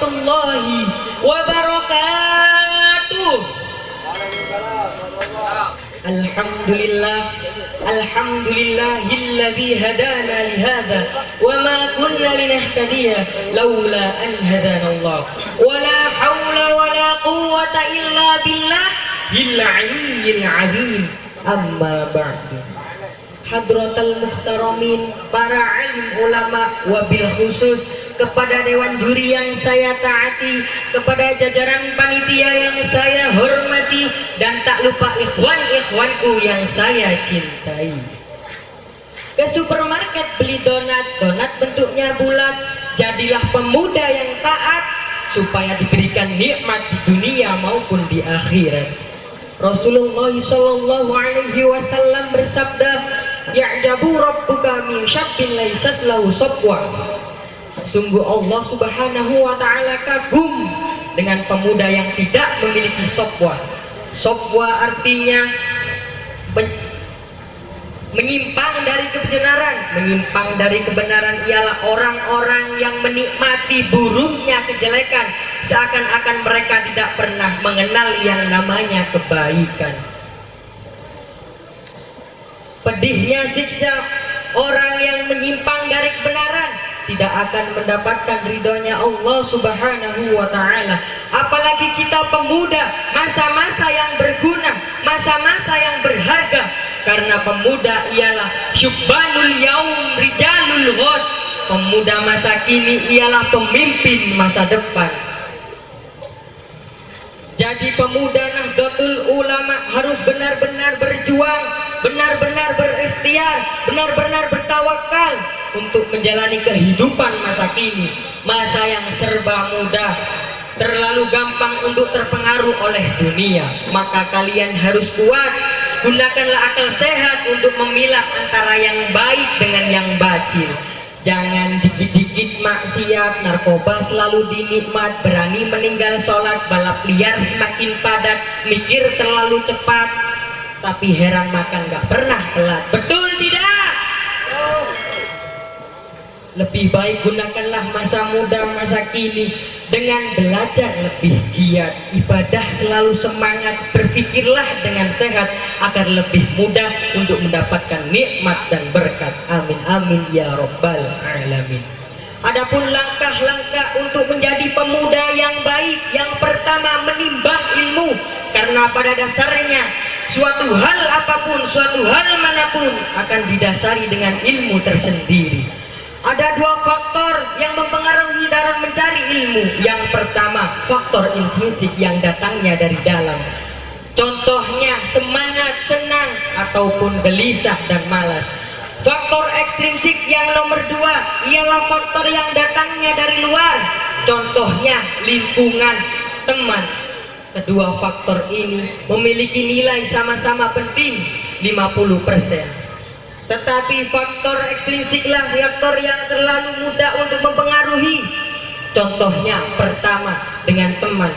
warahmatullahi wabarakatuh. Alhamdulillahilladzi hadana lihada wa ma kunna linahtadiya laula an hadanallah wa la haula wa la quwwata illa billahil aliyyil azim. Amma ba'du. Hadratal muhtaramin, para alim ulama, wabil khusus kepada dewan juri yang saya taati, kepada jajaran panitia yang saya hormati, dan tak lupa ikhwan-ikhwanku yang saya cintai. Ke supermarket beli donat bentuknya bulat. Jadilah pemuda yang taat supaya diberikan nikmat di dunia maupun di akhirat. Rasulullah sallallahu alaihi wasallam bersabda, ya'jabu rabbuka min syabbin laysas lahu sabwa. Sungguh Allah subhanahu wa ta'ala kagum dengan pemuda yang tidak memiliki sabwa. Sabwa artinya menyimpang dari kebenaran. Menyimpang dari kebenaran ialah orang-orang yang menikmati buruknya kejelekan, seakan-akan mereka tidak pernah mengenal yang namanya kebaikan. Pedihnya siksa orang yang menyimpang dari kebenaran, tidak akan mendapatkan ridhonya Allah subhanahu wa ta'ala. Apalagi kita pemuda, masa-masa yang berguna, masa-masa yang berharga. Karena pemuda ialah syubbanul yaum rijalul ghad. Pemuda masa kini ialah pemimpin masa depan. Jadi pemuda Nahdlatul Ulama harus benar-benar berjuang, benar-benar berikhtiar, benar-benar bertawakal untuk menjalani kehidupan masa kini. Masa yang serba mudah, terlalu gampang untuk terpengaruh oleh dunia. Maka kalian harus kuat. Gunakanlah akal sehat untuk memilah antara yang baik dengan yang batil. Jangan dikit-dikit maksiat, narkoba selalu dinikmat, berani meninggal sholat, balap liar semakin padat, mikir terlalu cepat, tapi heran makan gak pernah telat. Betul tidak? Lebih baik gunakanlah masa muda masa kini dengan belajar lebih giat, ibadah selalu semangat, berpikirlah dengan sehat agar lebih mudah untuk mendapatkan nikmat dan berkat. Amin amin ya rabbal alamin. Adapun langkah-langkah untuk menjadi pemuda yang baik, yang pertama menimbah ilmu, karena pada dasarnya suatu hal apapun, suatu hal manapun akan didasari dengan ilmu tersendiri. Ada dua faktor yang mempengaruhi dalam mencari ilmu. Yang pertama, faktor intrinsik yang datangnya dari dalam. Contohnya semangat, senang, ataupun gelisah dan malas. Faktor ekstrinsik yang nomor dua ialah faktor yang datangnya dari luar. Contohnya lingkungan, teman. Kedua faktor ini memiliki nilai sama-sama penting 50%. Tetapi faktor ekstrinsiklah faktor yang terlalu mudah untuk mempengaruhi. Contohnya pertama dengan teman.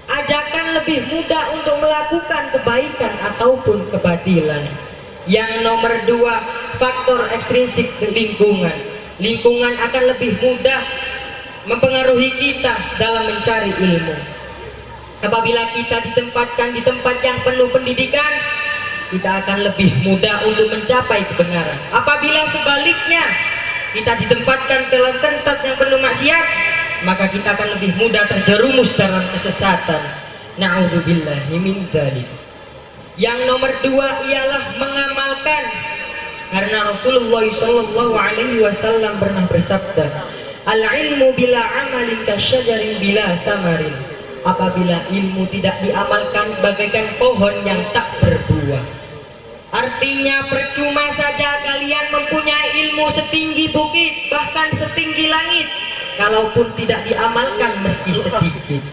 Ajakan lebih mudah untuk melakukan kebaikan ataupun kebatilan. Yang nomor dua, faktor ekstrinsik lingkungan. Lingkungan akan lebih mudah mempengaruhi kita dalam mencari ilmu. Apabila kita ditempatkan di tempat yang penuh pendidikan, kita akan lebih mudah untuk mencapai kebenaran. Apabila sebaliknya kita ditempatkan ke dalam tempat yang penuh maksiat, maka kita akan lebih mudah terjerumus dalam kesesatan. Na'udzubillahi min dzalik. Yang nomor dua ialah mengamalkan, karena Rasulullah sallallahu alaihi wasallam pernah bersabda, al-ilmu bila amalin kasyajarin bila thamarin. Apabila ilmu tidak diamalkan bagaikan pohon yang tak berbuah. Artinya percuma saja kalian mempunyai ilmu setinggi bukit, bahkan setinggi langit, kalaupun tidak diamalkan meski sedikit.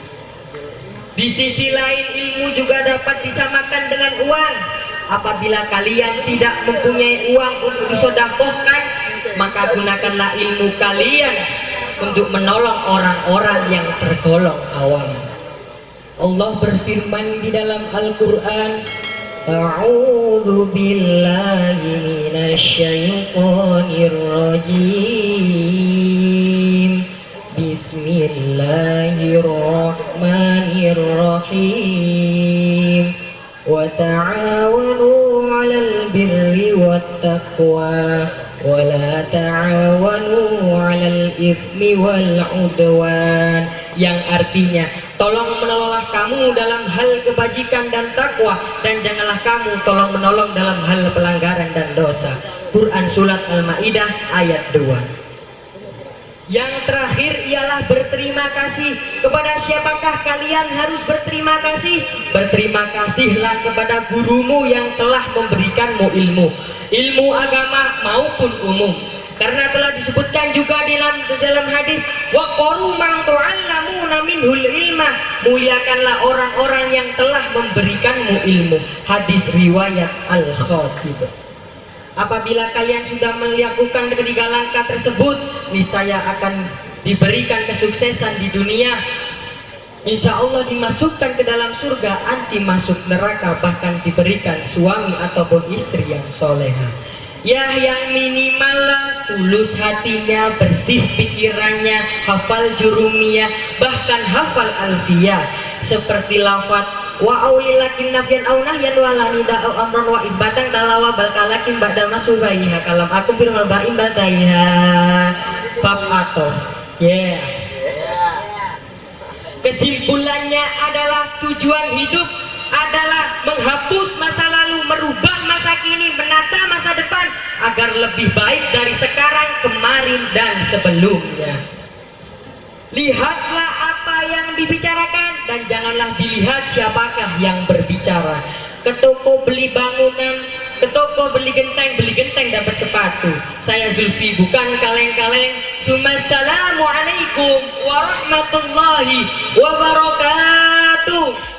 Di sisi lain ilmu juga dapat disamakan dengan uang. Apabila kalian tidak mempunyai uang untuk disedekahkan, maka gunakanlah ilmu kalian untuk menolong orang-orang yang tergolong awam. Allah berfirman di dalam Al-Quran, A'udzu billahi minasyaitonir rajim. Bismillahirrahmanirrahim. Bismillahirrahmanirrahim. Wa ta'awanu 'alal birri wat taqwa wa la ta'awanu 'alal itsmi wal 'udwan, yang artinya tolong menolonglah kamu dalam hal kebajikan dan takwa, dan janganlah kamu tolong menolong dalam hal pelanggaran dan dosa. Quran Surat Al-Maidah ayat 2. Yang terakhir ialah berterima kasih. Kepada siapakah kalian harus berterima kasih? Berterima kasihlah kepada gurumu yang telah memberikanmu ilmu agama maupun umum. Karena telah disebutkan juga dalam hadis, waqaru man tu'allamuna minhul ilma, muliakanlah orang-orang yang telah memberikanmu ilmu. Hadis riwayat Al-Khatib. Apabila kalian sudah melakukan ketiga langkah tersebut, niscaya akan diberikan kesuksesan di dunia. Insya Allah dimasukkan ke dalam surga, anti masuk neraka, bahkan diberikan suami ataupun istri yang soleha. Ya, yang minimal lah tulus hatinya, bersih pikirannya, hafal jurumiyah, bahkan hafal alfiyah, seperti lafaz wa aulilakin nafyan au nahyan wa lanida au amran wa ibatan talawa balkalakin ba'da masubaiha kalam aku firmal ba'im bataiha bab atau kesimpulannya adalah tujuan hidup adalah menghapus masa lalu, merubah masa kini, menata masa depan agar lebih baik dari sekarang, kemarin, dan sebelumnya. Lihatlah apa yang dibicarakan dan janganlah dilihat siapakah yang berbicara. Ke toko beli bangunan, ke toko beli genteng dapat sepatu. Saya Zulfi, bukan kaleng-kaleng. Assalamualaikum warahmatullahi wabarakatuh.